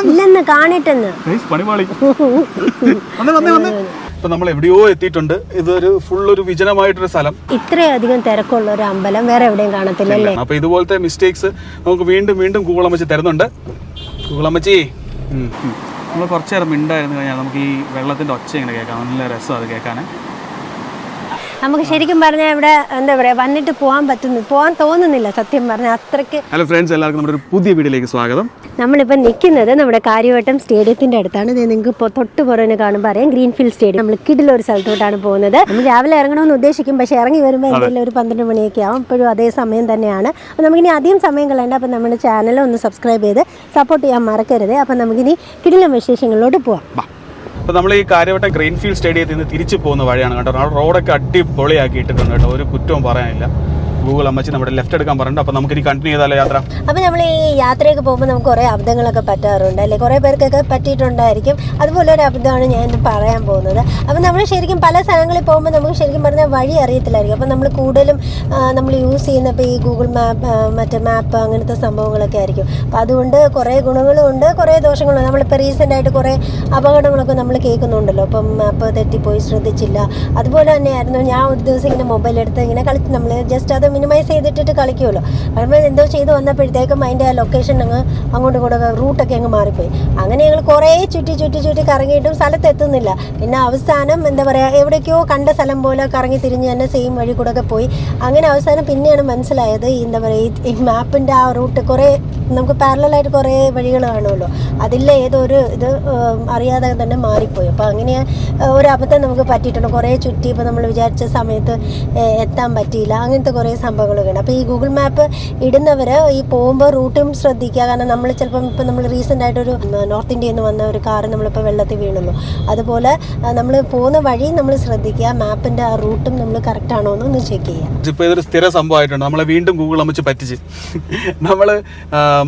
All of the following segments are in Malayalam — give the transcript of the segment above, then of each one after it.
ഇല്ലെന്ന് കാണിട്ടെന്ന് പണിപാളി. ഇപ്പൊ നമ്മൾ എവിടെയോ എത്തിയിട്ടുണ്ട്. ഇതൊരു ഫുൾ ഒരു വിജനമായിട്ടൊരു സ്ഥലം. ഇത്രയധികം തിരക്കുള്ള ഒരു അമ്പലം വേറെ എവിടെയും കാണത്തില്ലല്ലേ? അപ്പൊ ഇതുപോലത്തെ മിസ്റ്റേക്സ് നമുക്ക് വീണ്ടും വീണ്ടും ഗൂഗിളമ്മച്ചി തരുന്നുണ്ട്. ഗൂഗിളമ്മച്ചി, നമ്മൾ കുറച്ചു നേരം മിണ്ടായിരുന്നു കഴിഞ്ഞാൽ നമുക്ക് ഈ വെള്ളത്തിന്റെ ഒച്ച ഇങ്ങനെ കേൾക്കാം. നല്ല രസം അത് കേൾക്കാൻ. നമുക്ക് ശരിക്കും പറഞ്ഞാൽ ഇവിടെ എന്താ പറയാ വന്നിട്ട് പോകാൻ തോന്നുന്നില്ല സത്യം പറഞ്ഞാൽ അത്രയ്ക്ക്. ഹലോ ഫ്രണ്ട്സ്, എല്ലാവർക്കും നമ്മുടെ ഒരു പുതിയ വീഡിയോയിലേക്ക് സ്വാഗതം. നമ്മളിപ്പോൾ നിൽക്കുന്നത് നമ്മുടെ കാര്യവട്ടം സ്റ്റേഡിയത്തിന്റെ അടുത്താണ്. നിങ്ങൾക്ക് ഇപ്പോൾ തൊട്ട് പുറമെ കാണുമ്പോൾ അറിയാം ഗ്രീൻഫീൽഡ് സ്റ്റേഡിയം. നമ്മൾ കിടിലൊരു സ്ഥലത്തോട്ടാണ് പോകുന്നത്. നമ്മൾ രാവിലെ ഇറങ്ങണമെന്ന് ഉദ്ദേശിക്കും, പക്ഷേ ഇറങ്ങി വരുമ്പോൾ എന്തെങ്കിലും ഒരു 12 മണിയൊക്കെ ആവും. ഇപ്പോഴും അതേ സമയം തന്നെയാണ്. അപ്പോൾ നമുക്കിനി അധികം സമയം കളയണ്ട. അപ്പോൾ നമ്മുടെ ചാനൽ ഒന്ന് സബ്സ്ക്രൈബ് ചെയ്ത് സപ്പോർട്ട് ചെയ്യാൻ മറക്കരുത്. അപ്പോൾ നമുക്കിനി കിടിലം വിശേഷങ്ങളിലോട്ട് പോവാം. അപ്പോൾ നമ്മൾ ഈ കാര്യവട്ടം ഗ്രീൻഫീൽഡ് സ്റ്റേഡിയത്തിൽ നിന്ന് തിരിച്ചു പോകുന്ന വഴിയാണ് കേട്ടോ. റോഡൊക്കെ അടിപൊളിയാക്കി ഇട്ടിട്ടുണ്ട് കേട്ടോ. ഒരു കുറ്റവും പറയാനില്ല. ഗൂഗിൾ അമ്മച്ചി നമ്മുടെ ലെഫ്റ്റ് എടുക്കാൻ പറഞ്ഞിട്ട്. അപ്പോൾ നമുക്കിനി കണ്ടിന്യൂ ചെയ്താലോ യാത്ര? അപ്പോൾ നമ്മൾ ഈ യാത്രയൊക്കെ പോകുമ്പോൾ നമുക്ക് കുറേ അബദ്ധങ്ങളൊക്കെ പറ്റാറുണ്ട് അല്ലേ? കുറേ പേർക്കൊക്കെ പറ്റിയിട്ടുണ്ടായിരിക്കും. അതുപോലെ ഒരു അബദ്ധമാണ് ഞാൻ ഇന്ന് പറയാൻ പോകുന്നത്. അപ്പോൾ നമ്മൾ ശരിക്കും പല സ്ഥലങ്ങളിൽ പോകുമ്പോൾ നമുക്ക് ശരിക്കും പറഞ്ഞാൽ വഴി അറിയത്തില്ലായിരിക്കും. അപ്പോൾ നമ്മൾ കൂടുതലും നമ്മൾ യൂസ് ചെയ്യുന്ന ഇപ്പോൾ ഈ ഗൂഗിൾ മാപ്പ് അങ്ങനത്തെ സംഭവങ്ങളൊക്കെ ആയിരിക്കും. അപ്പോൾ അതുകൊണ്ട് കുറേ ഗുണങ്ങളും ഉണ്ട്, കുറേ ദോഷങ്ങളും. നമ്മളിപ്പോൾ റീസെൻ്റായിട്ട് കുറേ അപകടങ്ങളൊക്കെ നമ്മൾ കേൾക്കുന്നുണ്ടല്ലോ. അപ്പം മാപ്പ് തെറ്റിപ്പോയി, ശ്രദ്ധിച്ചില്ല. അതുപോലെ തന്നെയായിരുന്നു ഞാൻ ഒരു ദിവസം ഇങ്ങനെ മൊബൈൽ എടുത്ത് ഇങ്ങനെ കളിച്ച് നമ്മൾ ജസ്റ്റ് അത് മിനിമൈസ് ചെയ്തിട്ടിട്ട് കളിക്കുമല്ലോ. കാരണം എന്തോ ചെയ്ത് വന്നപ്പോഴത്തേക്കും അതിൻ്റെ ആ ലൊക്കേഷൻ അങ്ങോട്ടും ഇങ്ങോട്ടൊക്കെ റൂട്ടൊക്കെ അങ്ങ് മാറിപ്പോയി. അങ്ങനെ ഞങ്ങൾ കുറേ ചുറ്റി കറങ്ങിയിട്ടും സ്ഥലത്തെത്തുന്നില്ല. പിന്നെ അവസാനം എന്താ പറയുക, എവിടേക്കോ കണ്ട സ്ഥലം പോലെ കറങ്ങി തിരിഞ്ഞ് തന്നെ സെയിം വഴി കൂടെ ഒക്കെ പോയി. അങ്ങനെ അവസാനം പിന്നെയാണ് മനസ്സിലായത് എന്താ പറയുക, ഈ മാപ്പിൻ്റെ ആ റൂട്ട് കുറേ നമുക്ക് പാരലായിട്ട് കുറേ വഴികൾ കാണുമല്ലോ, അതിലെ ഏതോ ഒരു ഇത് അറിയാതെ തന്നെ മാറിപ്പോയി. അപ്പോൾ അങ്ങനെ ഒരു അബദ്ധം നമുക്ക് പറ്റിയിട്ടുണ്ട്. കുറേ ചുറ്റി ഇപ്പോൾ നമ്മൾ വിചാരിച്ച സമയത്ത് എത്താൻ പറ്റിയില്ല. അങ്ങനത്തെ കുറേ സംഭവങ്ങളൊക്കെ ഉണ്ട്. അപ്പോൾ ഈ ഗൂഗിൾ മാപ്പ് ഇടുന്നവർ ഈ പോകുമ്പോൾ റൂട്ടും ശ്രദ്ധിക്കുക. കാരണം നമ്മൾ ചിലപ്പം ഇപ്പോൾ നമ്മൾ റീസെൻ്റായിട്ടൊരു നോർത്ത് ഇന്ത്യയിൽ നിന്ന് വന്ന ഒരു കാറ് നമ്മളിപ്പോൾ വെള്ളത്തിൽ വീണല്ലോ. അതുപോലെ നമ്മൾ പോകുന്ന വഴി നമ്മൾ ശ്രദ്ധിക്കുക, മാപ്പിൻ്റെ ആ റൂട്ടും നമ്മൾ കറക്റ്റ് ആണോ എന്ന് ചെക്ക് ചെയ്യുക. ഇപ്പോൾ ഇതൊരു സ്ഥിര സംഭവമായിട്ടുണ്ട്. നമ്മളെ വീണ്ടും ഗൂഗിൾ അമ്മച്ച് പറ്റിച്ച്. നമ്മൾ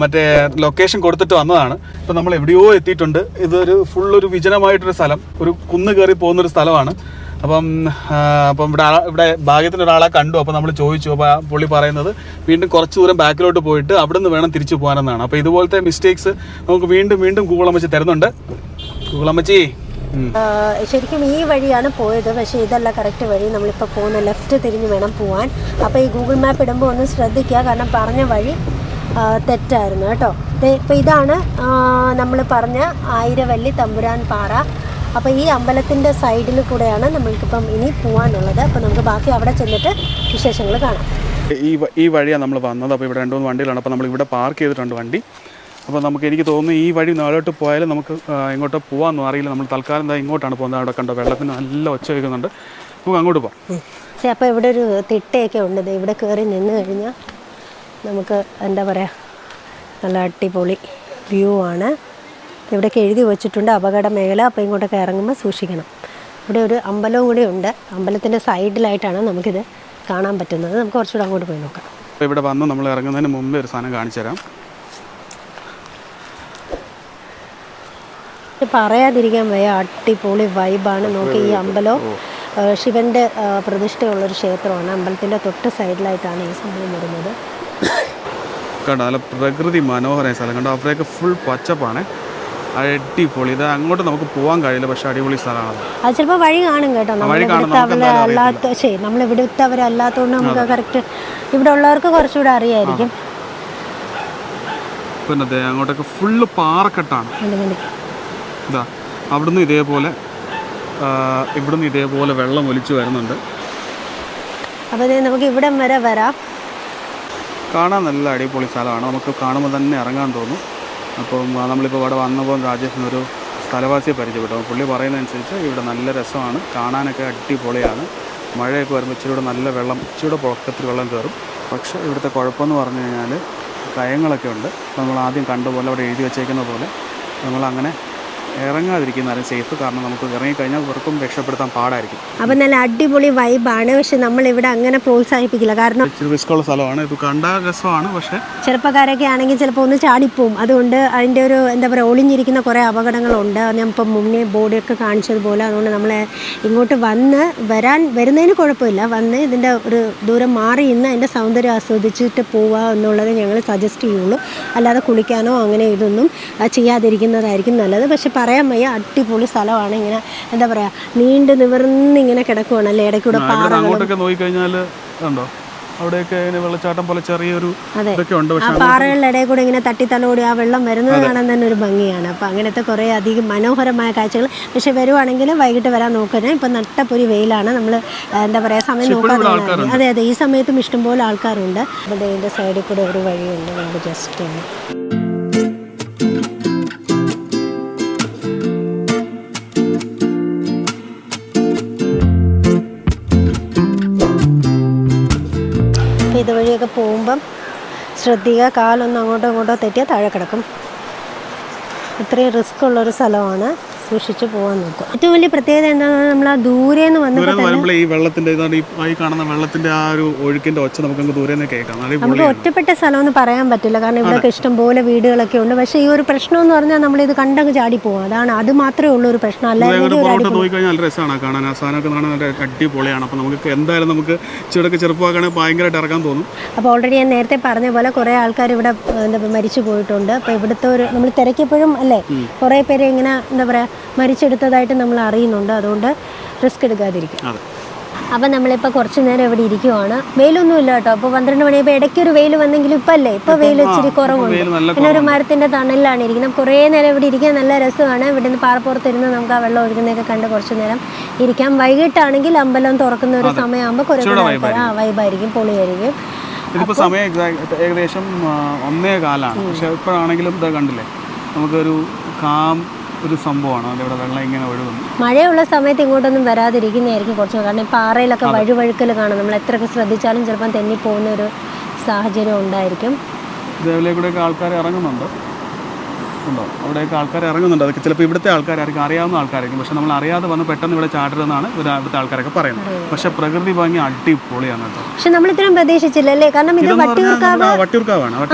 മറ്റേ ലൊക്കേഷൻ കൊടുത്തിട്ട് വന്നതാണ്. ഇപ്പം നമ്മൾ എവിടെയോ എത്തിയിട്ടുണ്ട്. ഇതൊരു ഫുൾ ഒരു വിജനമായിട്ടൊരു സ്ഥലം, ഒരു കുന്ന് കയറി പോകുന്നൊരു സ്ഥലമാണ്. അപ്പം ഇവിടെ ഭാഗ്യത്തിന് ഒരാളെ കണ്ടു. അപ്പോൾ നമ്മൾ ചോദിച്ചു. അപ്പോൾ പുള്ളി പറയുന്നത് വീണ്ടും കുറച്ച് ദൂരം ബാക്കിലോട്ട് പോയിട്ട് അവിടെ നിന്ന് വേണം തിരിച്ചു പോകാനെന്നാണ്. അപ്പോൾ ഇതുപോലത്തെ മിസ്റ്റേക്സ് നമുക്ക് വീണ്ടും വീണ്ടും ഗൂഗിൾ അമ്മച്ചി തരുന്നുണ്ട്. ഗൂഗിൾ അമ്മച്ചി, ശരിക്കും ഈ വഴിയാണ് പോയത്, പക്ഷേ ഇതല്ല കറക്റ്റ് വഴി. നമ്മളിപ്പോൾ പോകുന്ന ലെഫ്റ്റ് തിരിഞ്ഞ് വേണം പോകാൻ. അപ്പോൾ ഈ ഗൂഗിൾ മാപ്പ് ഇടുമ്പോൾ ഒന്ന് ശ്രദ്ധിക്കുക, കാരണം പറഞ്ഞ വഴി തെറ്റായിരുന്നു കേട്ടോ. ഇപ്പോൾ ഇതാണ് നമ്മൾ പറഞ്ഞ ആയിരവല്ലി തമ്പുരാൻ പാറ. അപ്പോൾ ഈ അമ്പലത്തിൻ്റെ സൈഡിൽ കൂടെയാണ് നമ്മൾക്കിപ്പം ഇനി പോകാനുള്ളത്. അപ്പോൾ നമുക്ക് ബാക്കി അവിടെ ചെന്നിട്ട് വിശേഷങ്ങൾ കാണാം. ഈ വഴിയാണ് നമ്മൾ വന്നത്. അപ്പോൾ ഇവിടെ 2-3 വണ്ടികളാണ്. അപ്പോൾ നമ്മൾ ഇവിടെ പാർക്ക് ചെയ്തിട്ടുണ്ട് വണ്ടി. അപ്പോൾ എനിക്ക് തോന്നുന്നു ഈ വഴി നാളോട്ട് പോയാലും നമുക്ക് എങ്ങോട്ടോ പോകാമെന്നും അറിയില്ല. നമ്മൾ തൽക്കാലം എന്താ ഇങ്ങോട്ടാണ് പോകുന്നത്. അവിടെ കണ്ടോ വെള്ളത്തിന് നല്ല ഒച്ച വയ്ക്കുന്നുണ്ട്. നമുക്ക് അങ്ങോട്ട് പോകാം. പക്ഷേ അപ്പോൾ ഇവിടെ ഒരു തിട്ടയൊക്കെ ഉണ്ട്. ഇവിടെ കയറി നിന്ന് കഴിഞ്ഞാൽ നമുക്ക് എന്താ പറയുക, നല്ല അടിപൊളി വ്യൂ ആണ്. ഇവിടെയൊക്കെ എഴുതി വെച്ചിട്ടുണ്ട് അപകട മേഖല. അപ്പോൾ ഇങ്ങോട്ടൊക്കെ ഇറങ്ങുമ്പോൾ സൂക്ഷിക്കണം. ഇവിടെ ഒരു അമ്പലവും കൂടി ഉണ്ട്. അമ്പലത്തിൻ്റെ സൈഡിലായിട്ടാണ് നമുക്കിത് കാണാൻ പറ്റുന്നത്. നമുക്ക് കുറച്ചുകൂടെ അങ്ങോട്ട് പോയി നോക്കാം. അപ്പോൾ ഇവിടെ വന്ന് നമ്മൾ ഇറങ്ങുന്നതിന് മുമ്പേ ഒരു സാധനം കാണിച്ചു തരാം. പറയാതിരിക്കാൻ വയ്യ, അടിപൊളി വൈബാണ്. നോക്കി ഈ അമ്പലവും ശിവൻ്റെ പ്രതിഷ്ഠയുള്ളൊരു ക്ഷേത്രമാണ്. അമ്പലത്തിൻ്റെ തൊട്ട് സൈഡിലായിട്ടാണ് ഈ സംഭവം വരുന്നത്. കണ്ടോ, നല്ല പ്രകൃതി മനോഹരമായ സ്ഥലം കണ്ടോ. അവിടെയൊക്കെ ഫുൾ പച്ചപ്പാണ്, അടിപൊളി. ഇത് അങ്ങോട്ട് നമുക്ക് പോകാൻ കഴിയില്ല, പക്ഷെ അടിപൊളി സ്ഥലമാണ്. അത് ചിലപ്പോൾ വഴി കാണും കേട്ടോ. നമ്മളിവിടുത്തവരല്ലാത്തതുകൊണ്ട് നമുക്ക് കറക്റ്റ് ഇവിടെ ഉള്ളവർക്ക് കുറച്ചുകൂടെ അറിയായിരിക്കും. പിന്നെ അങ്ങോട്ടൊക്കെ ഫുള്ള് പാറക്കെട്ടാണ്. ഇതാ അവിടുന്ന് ഇതേപോലെ വെള്ളം ഒലിച്ചു വരുന്നുണ്ട്. അപ്പോൾ നമുക്ക് ഇവിടം വരെ വരാം. കാണാൻ നല്ല അടിപൊളി സ്ഥലമാണ്. നമുക്ക് കാണുമ്പോൾ തന്നെ ഇറങ്ങാൻ തോന്നും. അപ്പം നമ്മളിപ്പോൾ ഇവിടെ വന്നപ്പോൾ രാജേഷിനൊരു സ്ഥലവാസിയെ പരിചയപ്പെട്ടു. പുള്ളി പറയുന്നതനുസരിച്ച് ഇവിടെ നല്ല രസമാണ്, കാണാനൊക്കെ അടിപൊളിയാണ്. മഴയൊക്കെ വരുമ്പോൾ ഇച്ചിരി നല്ല വെള്ളം, ഇച്ചിരി പൊക്കത്തിൽ വെള്ളം കയറും. പക്ഷേ ഇവിടുത്തെ കുഴപ്പമെന്ന് പറഞ്ഞു കഴിഞ്ഞാൽ കയങ്ങളൊക്കെ ഉണ്ട്. നമ്മൾ ആദ്യം കണ്ടുപോലെ അവിടെ എഴുതി വെച്ചേക്കുന്ന പോലെ നമ്മളങ്ങനെ ഇറങ്ങാതിരിക്കുന്നതാണ് സേഫ്. കാരണം നമുക്ക് ഇറങ്ങിക്കഴിഞ്ഞാൽ വെറുക്കും രക്ഷപ്പെടുത്താൻ പാടായിരിക്കും. അപ്പം നല്ല അടിപൊളി വൈബാണ്. പക്ഷെ നമ്മളിവിടെ അങ്ങനെ പ്രോത്സാഹിപ്പിക്കില്ല. കാരണം ഇച്ചിരി റിസ്ക്കുള്ള സ്ഥലമാണ്. ഇത് കണ്ടാൽ രസമാണ്, പക്ഷേ ചെറുപ്പക്കാരൊക്കെ ആണെങ്കിൽ ചിലപ്പോൾ ഒന്ന് ചാടിപ്പോവും. അതുകൊണ്ട് അതിൻ്റെ ഒരു എന്താ പറയുക, ഒളിഞ്ഞിരിക്കുന്ന കുറേ അപകടങ്ങളുണ്ട്. ഞാൻ ഇപ്പം മുന്നേ ബോർഡൊക്കെ കാണിച്ചതുപോലെ. അതുകൊണ്ട് നമ്മൾ ഇങ്ങോട്ട് വരുന്നതിന് കുഴപ്പമില്ല. വന്ന് ഇതിൻ്റെ ഒരു ദൂരം മാറി ഇന്ന് അതിൻ്റെ സൗന്ദര്യം ആസ്വദിച്ചിട്ട് പോവുക എന്നുള്ളത് ഞങ്ങൾ സജസ്റ്റ് ചെയ്യുള്ളൂ. അല്ലാതെ കുളിക്കാനോ അങ്ങനെ ഇതൊന്നും ചെയ്യാതിരിക്കുന്നതായിരിക്കും നല്ലത്. പക്ഷെ പറയാൻ വയ്യ, അടിപൊളി സ്ഥലമാണ്. ഇങ്ങനെ എന്താ പറയുക, നീണ്ടു നിവർന്നിങ്ങനെ കിടക്കുവാണല്ലേ. ഇടയ്ക്കൂടെ അങ്ങോട്ടൊക്കെ നോക്കിക്കഴിഞ്ഞാൽ കണ്ടോ, അവിടെയൊക്കെ വെള്ളച്ചാട്ടം പോലെ ചെറിയൊരു ഇതൊക്കെ ഉണ്ട്. ആ പാറകളുടെ ഇടയിൽ കൂടെ ഇങ്ങനെ തട്ടിത്തലോടി ആ വെള്ളം വരുന്നത് കാണാൻ തന്നെ ഒരു ഭംഗിയാണ്. അപ്പം അങ്ങനത്തെ കുറേ അധികം മനോഹരമായ കാഴ്ചകൾ. പക്ഷെ വരുവാണെങ്കിൽ വൈകിട്ട് വരാൻ നോക്കുന്നത്. ഇപ്പം നട്ടപ്പൊരി വെയിലാണ്. നമ്മൾ എന്താ പറയുക, സമയം നോക്കാതെ. അതെ അതെ, ഈ സമയത്തും ഇഷ്ടംപോലെ ആൾക്കാരുണ്ട്. അപ്പോൾ ഇതിൻ്റെ സൈഡിൽ കൂടെ ഒരു വഴിയുണ്ട്. നമുക്ക് ജസ്റ്റ് ഇതുവഴിയൊക്കെ പോകുമ്പം ശ്രദ്ധിക്കുക, കാലൊന്നും അങ്ങോട്ടോ ഇങ്ങോട്ടോ തെറ്റിയാൽ താഴെ കിടക്കും. ഇത്രയും റിസ്ക് ഉള്ളൊരു സ്ഥലമാണ്. സൂക്ഷിച്ച് പോകാൻ നോക്കുക. ഏറ്റവും വലിയ പ്രത്യേകത എന്താണെന്ന് നമ്മൾ ആ ദൂരെ നിന്ന് വന്നപ്പോൾ ഈ വെള്ളത്തിന്റെ ഈ കാണുന്ന വെള്ളത്തിന്റെ ആ ഒരു ഒഴുക്കിന്റെ ഒച്ച നമുക്ക് ദൂരെ നിന്ന് കേൾക്കാം. നമുക്ക് ഒറ്റപ്പെട്ട സ്ഥലമെന്ന് പറയാൻ പറ്റില്ല. കാരണം ഇവിടെയൊക്കെ ഇഷ്ടംപോലെ വീടുകളൊക്കെ ഉണ്ട്. പക്ഷേ ഈ ഒരു പ്രശ്നം എന്ന് പറഞ്ഞാൽ നമ്മളിത് കണ്ടങ്ങ് ചാടി പോകും. അതാണ് മാത്രമേ ഉള്ളൂ ഒരു പ്രശ്നം. അല്ലാതെ നോക്കിക്കഴിഞ്ഞാൽ നല്ല രസമാണ് കാണാൻ. ആ സാധനമൊക്കെ കാണാൻ നല്ല അടിപൊളിയാണ്. അപ്പോൾ നമുക്ക് എന്തായാലും നമുക്ക് ചെറുതൊക്കെ ചെറുപ്പമാക്കുകയാണെങ്കിൽ ഭയങ്കരമായിട്ട് ഇറക്കാൻ തോന്നും. അപ്പോൾ ഓൾറെഡി ഞാൻ നേരത്തെ പറഞ്ഞ പോലെ കുറേ ആൾക്കാർ ഇവിടെ മരിച്ചു പോയിട്ടുണ്ട്. അപ്പോൾ ഇവിടുത്തെ ഒരു നമ്മൾ തിരക്കിയപ്പോഴും അല്ലേ കുറേ പേര് ഇങ്ങനെ എന്താ പറയുക മരിച്ചെടുത്തതായിട്ട് നമ്മൾ അറിയുന്നുണ്ട്. അതുകൊണ്ട് റിസ്ക് എടുക്കാതിരിക്കും. അപ്പം നമ്മളിപ്പോൾ കുറച്ച് നേരം ഇവിടെ ഇരിക്കുവാണ്. വെയിലൊന്നും ഇല്ല കേട്ടോ. അപ്പോൾ 12 മണിയപ്പോൾ ഇടയ്ക്കൊരു വെയിൽ വന്നെങ്കിലും ഇപ്പം അല്ലേ, ഇപ്പോൾ വെയിൽ ഇച്ചിരി കുറവുണ്ട്. പിന്നെ ഒരു മരത്തിൻ്റെ തണലിലാണ് ഇരിക്കുന്നത്. കുറേ നേരം ഇവിടെ ഇരിക്കാൻ നല്ല രസമാണ്. ഇവിടെ നിന്ന് പാറപ്പുറത്തിരുന്ന് നമുക്ക് ആ വെള്ളം ഒഴുകുന്നതൊക്കെ കണ്ട് കുറച്ച് നേരം ഇരിക്കാം. വൈകിട്ടാണെങ്കിൽ അമ്പലം തുറക്കുന്ന ഒരു സമയമാകുമ്പോൾ കുറേ ആൾക്കാർ വൈബായിരിക്കും, പൊളിയായിരിക്കും. ഇതിപ്പോൾ സമയം ഏകദേശം 1:15. പക്ഷെ ഇപ്പോഴാണെങ്കിലും ഇത് കണ്ടില്ലേ, നമുക്കൊരു ഒരു സംഭവമാണ്. അതിവിടെ വെള്ളം ഇങ്ങനെ ഒഴുകുന്നു. മഴയുള്ള സമയത്ത് ഇങ്ങോട്ടൊന്നും വരാതിരിക്കുന്നതായിരിക്കും കുറച്ച്. കാരണം പാറയിലൊക്കെ വഴുവഴുക്കൽ കാണും. നമ്മൾ എത്രയൊക്കെ ശ്രദ്ധിച്ചാലും ചിലപ്പം തെന്നിപ്പോകുന്ന ഒരു സാഹചര്യം ഉണ്ടായിരിക്കും. ഇതേപോലെ കൂടെയൊക്കെ ആൾക്കാർ ഇറങ്ങുന്നുണ്ട്. ഉണ്ടോ, അവിടെയൊക്കെ ആൾക്കാർ ഇറങ്ങുന്നുണ്ട്. അതൊക്കെ ചിലപ്പോൾ ഇവിടുത്തെ ആൾക്കാരായിരിക്കും, അറിയാവുന്ന ആൾക്കാരായിരിക്കും. പക്ഷെ നമ്മൾ അറിയാതെ വന്ന് പെട്ടെന്ന് ഇവിടെ ചാടരുതെന്നാണ് ഇവിടുത്തെ ആൾക്കാരൊക്കെ പറയുന്നത്. പക്ഷെ പ്രകൃതി ഭംഗി അടിപൊളിയാണ് കേട്ടോ. പക്ഷെ നമ്മൾ ഇത്രയും പ്രതീക്ഷിച്ചില്ലല്ലേ. കാരണം ഇത് വട്ടിയൂർക്കാവാണ്. വട്ടിയൂർക്കാവ്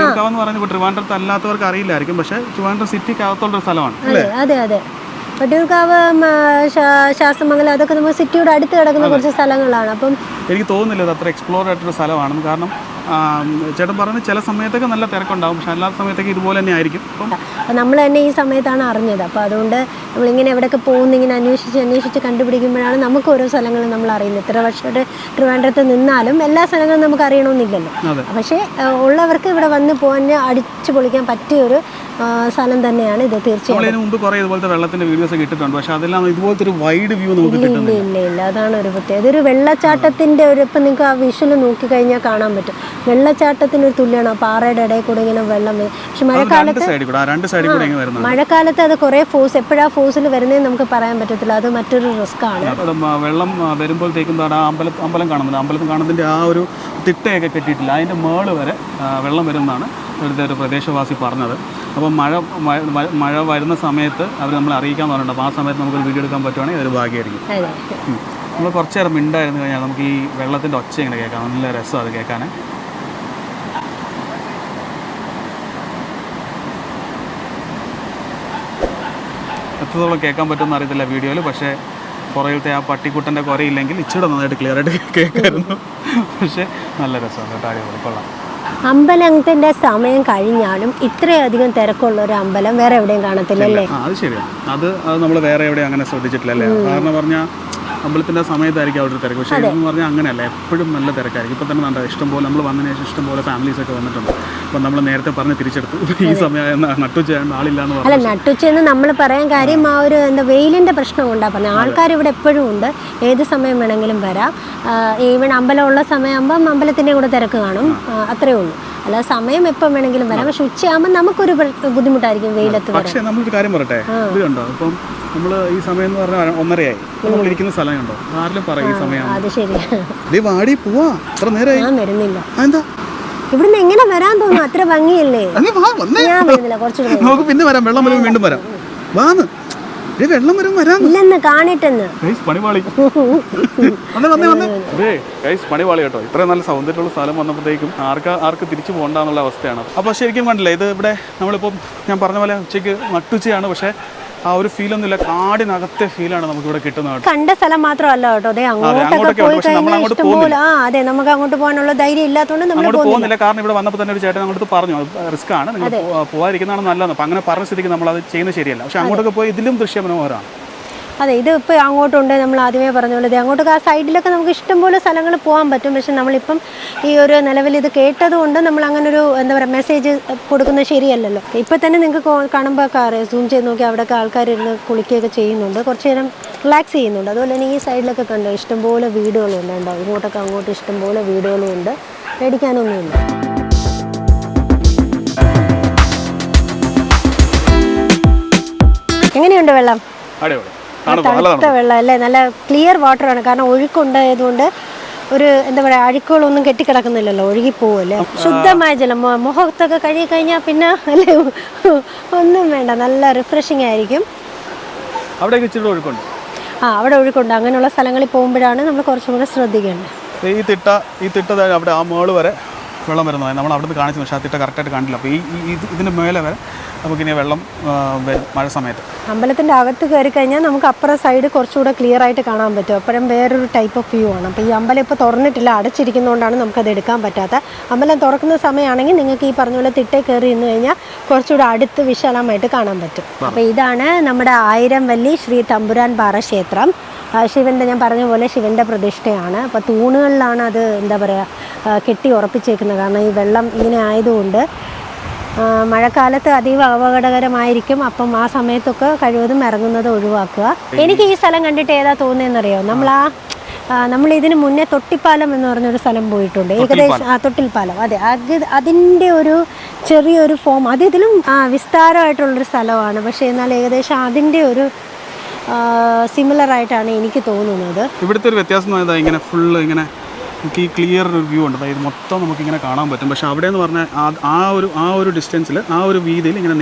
എന്ന് പറയുന്നത് ട്രിവാൻഡ്രത്ത് അല്ലാത്തവർക്ക് അറിയില്ലായിരിക്കും. പക്ഷെ ട്രിവാൻഡ്രം സിറ്റിക്ക് അകത്തുള്ള സ്ഥലമാണ്. അതെ അതെ, വട്ടിയൂർക്കാവ്, ശാസ്ത്രമംഗലം അതൊക്കെ നമ്മൾ സിറ്റിയോട് അടുത്ത് കിടക്കുന്ന കുറച്ച് സ്ഥലങ്ങളാണ്. അപ്പം എനിക്ക് തോന്നുന്നില്ല ഇത് അത്ര എക്സ്പ്ലോർ ആയിട്ടൊരു സ്ഥലമാണെന്ന്. കാരണം ചേട്ടൻ പറഞ്ഞ് ചില സമയത്തൊക്കെ നല്ല തിരക്കുണ്ടാവും, പക്ഷെ അല്ലാത്ത സമയത്തൊക്കെ ഇതുപോലെ തന്നെ ആയിരിക്കും. അപ്പം നമ്മൾ തന്നെ ഈ സമയത്താണ് അറിഞ്ഞത്. അപ്പോൾ അതുകൊണ്ട് നമ്മളിങ്ങനെ എവിടെയൊക്കെ പോകുന്ന ഇങ്ങനെ അന്വേഷിച്ച് കണ്ടുപിടിക്കുമ്പോഴാണ് നമുക്ക് ഓരോ സ്ഥലങ്ങളും നമ്മൾ അറിയുന്നത്. ഇത്ര വർഷമായിട്ട് ട്രിവാൻഡ്രത്ത് നിന്നാലും എല്ലാ സ്ഥലങ്ങളും നമുക്ക് അറിയണമെന്നില്ലല്ലോ. പക്ഷേ ഉള്ളവർക്ക് ഇവിടെ വന്ന് പോകാൻ അടിച്ചു പൊളിക്കാൻ പറ്റിയൊരു സ്ഥലം തന്നെയാണ് ഇത്. തീർച്ചയായും മുമ്പ് കുറേ ഇതുപോലത്തെ വെള്ളത്തിന്റെ വീഡിയോസ് ഒക്കെ ഇട്ടിട്ടുണ്ട്. പക്ഷെ അതെല്ലാം ഇതുപോലത്തെ ഒരു വൈഡ് വ്യൂ നമുക്ക് ഇല്ല. അതാണ് ഒരു പ്രത്യേകത. ഇതൊരു വെള്ളച്ചാട്ടത്തിന്റെ ഒരു, ഇപ്പം നിങ്ങൾക്ക് ആ വിഷ്വൽ നോക്കിക്കഴിഞ്ഞാൽ കാണാൻ പറ്റും. വെള്ളച്ചാട്ടത്തിന് ഒരു തുല്യമാണ്. ആ പാറയുടെ ഇടയിൽ കൂടെ ഇങ്ങനെ വെള്ളം വരും. പക്ഷെ മഴക്കാലത്ത് അത് കുറേ ഫോഴ്സ്, എപ്പോഴാണ് ഫോഴ്സിൽ വരുന്നതെന്ന് നമുക്ക് പറയാൻ പറ്റത്തില്ല. അത് മറ്റൊരു റിസ്ക് ആണ്. വെള്ളം വരുമ്പോഴത്തേക്കും അമ്പലം കാണുന്നുണ്ട്. അമ്പലം കാണുന്നതിന്റെ ആ ഒരു തിട്ടയൊക്കെ കെട്ടിയിട്ടില്ല. അതിന്റെ മേള് വരെ വെള്ളം വരുമെന്നാണ് ഇവിടുത്തെ ഒരു പ്രദേശവാസി പറഞ്ഞത്. അപ്പോൾ മഴ വരുന്ന സമയത്ത് അവർ നമ്മളെ അറിയിക്കാൻ പറഞ്ഞിട്ടുണ്ട്. അപ്പോൾ ആ സമയത്ത് നമുക്ക് വീഡിയോ എടുക്കാൻ പറ്റുവാണെങ്കിൽ അതൊരു ഭാഗ്യമായിരിക്കും. നമ്മൾ കുറച്ച് നേരം മിണ്ടായിരുന്നു കഴിഞ്ഞാൽ നമുക്ക് ഈ വെള്ളത്തിൻ്റെ ഒച്ച ഇങ്ങനെ കേൾക്കാം. നല്ല രസമാണ് അത് കേൾക്കാൻ. എത്രത്തോളം കേൾക്കാൻ പറ്റുമെന്ന് അറിയത്തില്ല വീഡിയോയിൽ. പക്ഷേ പുറകിലത്തെ ആ പട്ടിക്കുട്ടൻ്റെ കുറയില്ലെങ്കിൽ ഇച്ചിരി നന്നായിട്ട് ക്ലിയർ ആയിട്ട് കേൾക്കായിരുന്നു. പക്ഷേ നല്ല രസമാണ് കേട്ടോ, അടിപൊളി, കൊള്ളാം. അമ്പലത്തിന്റെ സമയം കഴിഞ്ഞാലും ഇത്രയധികം തിരക്കുള്ള ഒരു അമ്പലം വേറെ എവിടെയും കാണത്തില്ലല്ലേ? അത് ശരിയാണ്. അത് നമ്മൾ വേറെ എവിടെയും അങ്ങനെ ശ്രദ്ധിച്ചിട്ടില്ലല്ലേ. കാരണം പറഞ്ഞാൽ അമ്പലത്തിൻ്റെ സമയത്തായിരിക്കും അവിടെ ഒരു തിരക്ക്. പക്ഷേ ഇതെന്ന് പറഞ്ഞാൽ അങ്ങനെയല്ല, എപ്പോഴും നല്ല തിരക്കായിരിക്കും. ഇപ്പം തന്നെ കണ്ടോ, ഇഷ്ടംപോലെ നമ്മൾ വന്നതിന് ശേഷം ഇഷ്ടംപോലെ ഫാമിലീസൊക്കെ വന്നിട്ടുണ്ട്. അപ്പം നമ്മൾ നേരത്തെ പറഞ്ഞ് തിരിച്ചെടുത്തു. ഈ സമയം നട്ടുച്ച ആളില്ലാന്ന് പറഞ്ഞു. അല്ല, നട്ടുച്ചയെന്ന് നമ്മൾ പറയാൻ കാര്യം ആ ഒരു എന്താ വെയിലിൻ്റെ പ്രശ്നം കൊണ്ടാണ് പറഞ്ഞത്. ആൾക്കാർ ഇവിടെ എപ്പോഴും ഉണ്ട്, ഏത് സമയം വേണമെങ്കിലും വരാം. ഈവൻ അമ്പലമുള്ള സമയമാകുമ്പം അമ്പലത്തിൻ്റെ കൂടെ തിരക്ക് കാണും, അത്രേ ഉള്ളൂ. അല്ല, സമയം എപ്പം വേണമെങ്കിലും വരാം. പക്ഷെ ഉച്ചയാകുമ്പോൾ നമുക്കൊരു ബുദ്ധിമുട്ടായിരിക്കും വെയിലത്ത്. പക്ഷേ നമ്മളൊരു കാര്യം പറയട്ടെ, ഇത് കണ്ടോ, ഇപ്പം നമ്മൾ ഈ സമയം എന്ന് പറഞ്ഞാൽ 1:30 നമ്മളിരിക്കുന്ന സ്ഥലം കണ്ടോ, ആരിലും പറയും ഈ സമയം. അത് ശരിയാണ്. വാടി പോവാ, എത്ര നേരമായി ഞാൻ വരുന്നില്ല. എന്താ ഇവിടുന്ന് എങ്ങനെ വരാൻ തോന്നുന്നു? അത്ര ഭംഗിയല്ലേ. ഞാൻ വരുന്നില്ല, കുറച്ചുകൂടെ നമുക്ക് പിന്നെ വരാം. വെള്ളം വീണ്ടും വരാം. വാന്ന് വെള്ളം വരാം ഇല്ലെന്ന് കാണിട്ടെന്ന് പണിപാളി പണിപാളി കേട്ടോ. ഇത്രയും നല്ല സൗന്ദര്യമുള്ള സ്ഥലം വന്നപ്പോഴത്തേക്കും ആർക്ക് തിരിച്ചു പോകണ്ടെന്നുള്ള അവസ്ഥയാണ്. അപ്പോൾ ശരിക്കും കണ്ടില്ലേ, ഇത് ഇവിടെ നമ്മളിപ്പോൾ ഞാൻ പറഞ്ഞ പോലെ ഉച്ചയ്ക്ക് നട്ടുച്ചയാണ്, പക്ഷേ ആ ഒരു ഫീലൊന്നും ഇല്ല. കാടിനകത്തെ ഫീലാണ് നമുക്ക് ഇവിടെ കിട്ടുന്നത്. കണ്ട സ്ഥലം മാത്രമല്ല കേട്ടോ, അതെ അങ്ങോട്ടൊക്കെ പോയി കഴിഞ്ഞാൽ ഇഷ്ടംപോലെ അതെ നമുക്ക് അങ്ങോട്ട് പോകാനുള്ള ധൈര്യം ഇല്ലാത്തതുകൊണ്ട് നമ്മൾ പോകുന്നില്ല. കാരണം ഇവിടെ വന്നപ്പോൾ തന്നെ ഒരു ചേട്ടൻ അങ്ങോട്ട് പറഞ്ഞു റിസ്ക് ആണ്, നിങ്ങൾ പോകാതിരിക്കുന്നതാണ് നല്ലത്. അപ്പം അങ്ങനെ പറഞ്ഞ സ്ഥിതിക്ക് നമ്മൾ അത് ചെയ്യുന്നത് ശരിയല്ല. പക്ഷെ അങ്ങോട്ടൊക്കെ പോയി ഇതിലും ദൃശ്യമനോഹരമാണ്. അതെ, ഇത് ഇപ്പോൾ അങ്ങോട്ടുണ്ട്, നമ്മൾ ആദ്യമേ പറഞ്ഞ പോലെ അങ്ങോട്ടൊക്കെ ആ സൈഡിലൊക്കെ നമുക്ക് ഇഷ്ടംപോലെ സ്ഥലങ്ങൾ പോകാൻ പറ്റും. പക്ഷെ നമ്മളിപ്പം ഈ ഒരു നിലവിൽ ഇത് കേട്ടതുകൊണ്ട് നമ്മൾ അങ്ങനെ ഒരു എന്താ പറയുക മെസ്സേജ് കൊടുക്കുന്നത് ശരിയല്ലല്ലോ. ഇപ്പം തന്നെ നിങ്ങൾക്ക് കാണുമ്പോൾ അറിയാം, സൂം ചെയ്ത് നോക്കി അവിടെയൊക്കെ ആൾക്കാർ ഇരുന്ന് കുളിക്കുകയൊക്കെ ചെയ്യുന്നുണ്ട്, കുറച്ച് നേരം റിലാക്സ് ചെയ്യുന്നുണ്ട്. അതുപോലെ തന്നെ ഈ സൈഡിലൊക്കെ കണ്ടോ ഇഷ്ടംപോലെ വീടുകളുണ്ട്, ഉണ്ടാവും ഇങ്ങോട്ടൊക്കെ അങ്ങോട്ട് ഇഷ്ടംപോലെ വീടുകളും ഉണ്ട്, പേടിക്കാനൊന്നുമില്ല. എങ്ങനെയുണ്ട് വെള്ളം? തണുത്ത വെള്ളം അല്ലേ, നല്ല ക്ലിയർ വാട്ടറാണ്. കാരണം ഒഴുക്കുണ്ടായതുകൊണ്ട് ഒരു എന്താ പറയുക അഴുക്കുകളൊന്നും കെട്ടിക്കിടക്കുന്നില്ലല്ലോ, ഒഴുകി പോവല്ലേ. ശുദ്ധമായ ജലം, മുഖത്തൊക്കെ കഴുകി കഴിഞ്ഞാൽ പിന്നെ അല്ലേ ഒന്നും വേണ്ട, നല്ല റിഫ്രഷിങ് ആയിരിക്കും. അവിടെ ഒഴുക്കുണ്ട്. അവിടെ ഒഴുക്കുണ്ട്. അങ്ങനെയുള്ള സ്ഥലങ്ങളിൽ പോകുമ്പോഴാണ് നമ്മൾ കുറച്ചും കൂടെ ശ്രദ്ധിക്കേണ്ടത്. ഈ തിട്ട അവിടെ ആ മേള് വരെ വെള്ളം വരുന്നതാണ്. നമ്മൾ അവിടെ നിന്ന് കാണിച്ചു, പക്ഷേ ആ തിട്ട കറക്റ്റായിട്ട് കണ്ടില്ല. അപ്പോൾ ഇതിൻ്റെ മേലെ വരെ നമുക്കിനി വെള്ളം വരും മഴ സമയത്ത്. അമ്പലത്തിൻ്റെ അകത്ത് കയറി കഴിഞ്ഞാൽ നമുക്ക് അപ്പുറം സൈഡ് കുറച്ചുകൂടെ ക്ലിയർ ആയിട്ട് കാണാൻ പറ്റും. അപ്പോഴും വേറൊരു ടൈപ്പ് ഓഫ് വ്യൂ ആണ്. അപ്പോൾ ഈ അമ്പലം ഇപ്പോൾ തുറന്നിട്ടില്ല, അടച്ചിരിക്കുന്നതുകൊണ്ടാണ് നമുക്കത് എടുക്കാൻ പറ്റാത്ത. അമ്പലം തുറക്കുന്ന സമയമാണെങ്കിൽ നിങ്ങൾക്ക് ഈ പറഞ്ഞ പോലെ തിട്ടേ കയറി നിന്ന് കഴിഞ്ഞാൽ കുറച്ചുകൂടെ അടുത്ത് വിശാലമായിട്ട് കാണാൻ പറ്റും. അപ്പോൾ ഇതാണ് നമ്മുടെ ആയിരംവല്ലി ശ്രീ തമ്പുരാൻ പാറ ക്ഷേത്രം. ശിവൻ്റെ, ഞാൻ പറഞ്ഞ പോലെ ശിവൻ്റെ പ്രതിഷ്ഠയാണ്. അപ്പോൾ തൂണുകളിലാണ് അത് എന്താ പറയുക കെട്ടി ഉറപ്പിച്ചേക്കുന്നത്. കാരണം ഈ വെള്ളം ഇങ്ങനെ ആയതുകൊണ്ട് മഴക്കാലത്ത് അതീവ അപകടകരമായിരിക്കും. അപ്പം ആ സമയത്തൊക്കെ കഴിവതും ഇറങ്ങുന്നത് ഒഴിവാക്കുക. എനിക്ക് ഈ സ്ഥലം കണ്ടിട്ട് ഏതാ തോന്നുന്നതെന്നറിയോ, നമ്മൾ ഇതിന് മുന്നേ തൊട്ടിപ്പാലം എന്ന് പറഞ്ഞൊരു സ്ഥലം പോയിട്ടുണ്ട്. ഏകദേശം തൊട്ടിൽപ്പാലം, അതെ, അതിൻ്റെ ഒരു ചെറിയൊരു ഫോം, അത് ഇതിലും വിസ്താരമായിട്ടുള്ളൊരു സ്ഥലമാണ്. പക്ഷേ എന്നാൽ ഏകദേശം അതിൻ്റെ ഒരു സിമിലർ ആയിട്ടാണ് എനിക്ക് തോന്നുന്നത്. ഇവിടുത്തെ ഒരു വ്യത്യാസം ഇങ്ങനെ ഫുള്ള് ഇങ്ങനെ നമുക്ക് ഈ ക്ലിയർ ഒരു വ്യൂ ഉണ്ട്. അതായത് മൊത്തം നമുക്കിങ്ങനെ കാണാൻ പറ്റും. പക്ഷേ അവിടെ എന്ന് പറഞ്ഞാൽ ആ ഒരു ഡിസ്റ്റൻസിൽ ആ ഒരു വീതിയിൽ ഇങ്ങനെ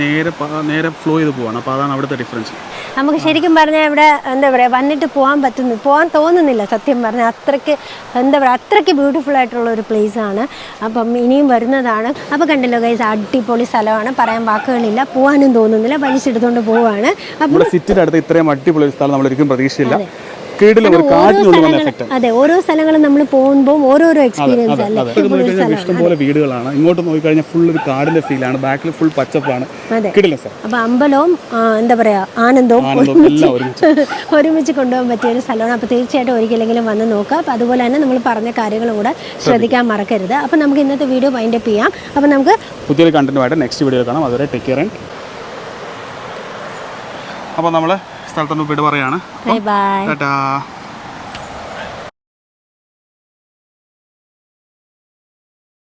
നേരെ ഫ്ലോ ചെയ്ത് പോവാണ്. അപ്പോൾ അതാണ് അവിടുത്തെ ഡിഫറൻസ്. നമുക്ക് ശരിക്കും പറഞ്ഞാൽ ഇവിടെ എന്താ പറയുക വന്നിട്ട് പോകാൻ തോന്നുന്നില്ല സത്യം പറഞ്ഞാൽ. അത്രയ്ക്ക് എന്താ പറയുക അത്രയ്ക്ക് ബ്യൂട്ടിഫുൾ ആയിട്ടുള്ള ഒരു പ്ലേസ് ആണ്. അപ്പം ഇനിയും വരുന്നതാണ്. അപ്പോൾ കണ്ടല്ലോ ഗൈസ്, അടിപൊളി സ്ഥലമാണ്, പറയാൻ വാക്കുകളില്ല, പോകാനും തോന്നുന്നില്ല, വലിച്ചെടുത്തുകൊണ്ട് പോവാണ്. അപ്പോൾ സിറ്റിയുടെ അടുത്ത് ഇത്രയും അടിപൊളി സ്ഥലം നമ്മളൊരിക്കലും പ്രതീക്ഷയില്ല. അതെ, ഓരോ സ്ഥലങ്ങളും നമ്മൾ പോകുമ്പോൾ ഓരോരോ എക്സ്പീരിയൻസ് അല്ലേ. ഇഷ്ടംപോലെ വീടുകളാണ്. ഇങ്ങോട്ട് നോക്കിക്കഴിഞ്ഞാൽ ഫുൾ ഒരു കാടിന്റെ ഫീലാണ്, ബാക്കിൽ ഫുൾ പച്ചപ്പാണ്. അപ്പൊ അമ്പലവും എന്താ പറയാ ആനന്ദവും ഒരുമിച്ച് കൊണ്ടുപോകാൻ പറ്റിയ ഒരു സ്ഥലമാണ്. അപ്പൊ തീർച്ചയായിട്ടും ഒരിക്കലെങ്കിലും വന്ന് നോക്കുക. അപ്പൊ അതുപോലെ തന്നെ നമ്മൾ പറഞ്ഞ കാര്യങ്ങളും കൂടെ ശ്രദ്ധിക്കാൻ മറക്കരുത്. അപ്പൊ നമുക്ക് ഇന്നത്തെ വീഡിയോ വൈൻഡ് അപ്പ് ചെയ്യാം. അപ്പൊ നമുക്ക് പുതിയൊരു കണ്ടന്റുമായിട്ട് നെക്സ്റ്റ് വീഡിയോ കാണാം. അതുവരെ ടേക്ക് കെയർ. അപ്പോൾ നമ്മൾ സ്ഥലത്തൊന്ന് വിട പറയാണ്. Bye bye. ടാറ്റാ.